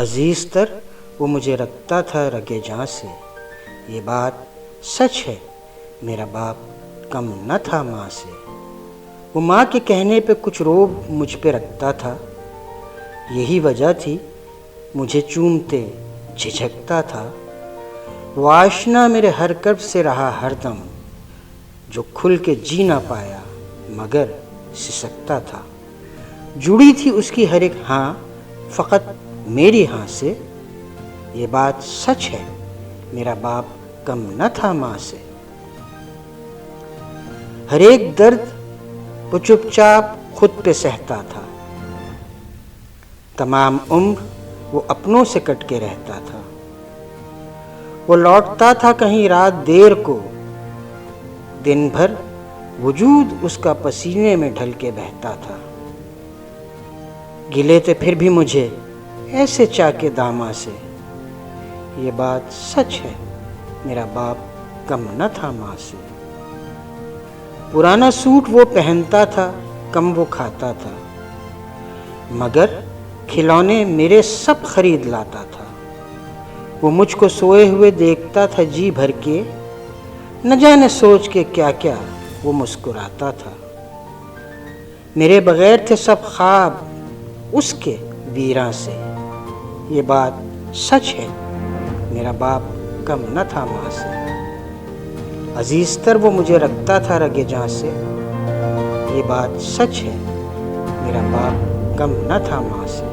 अजीज तर वो मुझे रखता था रगे जान से। ये बात सच है, मेरा बाप कम न था माँ से। वो माँ के कहने पे कुछ रोब मुझ पे रखता था, यही वजह थी मुझे चूमते झिझकता था। वाशना मेरे हर कर्ब से रहा हरदम, जो खुल के जी ना पाया मगर सिसकता था। जुड़ी थी उसकी हर एक हाँ फ़कत मेरी हाँ से। ये बात सच है, मेरा बाप कम न था माँ से। हर एक दर्द वो चुपचाप खुद पे सहता था, तमाम उम्र वो अपनों से कट के रहता था। वो लौटता था कहीं रात देर को, दिन भर वजूद उसका पसीने में ढल के बहता था। गिले थे फिर भी मुझे ऐसे चाके दामा से। ये बात सच है, मेरा बाप कम न था माँ से। पुराना सूट वो पहनता था, कम वो खाता था, मगर खिलौने मेरे सब खरीद लाता था। वो मुझको सोए हुए देखता था जी भर के, न जाने सोच के क्या क्या वो मुस्कुराता था। मेरे बगैर थे सब ख्वाब उसके वीरां से। ये बात सच है, मेरा बाप कम न था माँ से। अजीज तर वो मुझे रखता था रगे जान से। ये बात सच है, मेरा बाप कम न था माँ से।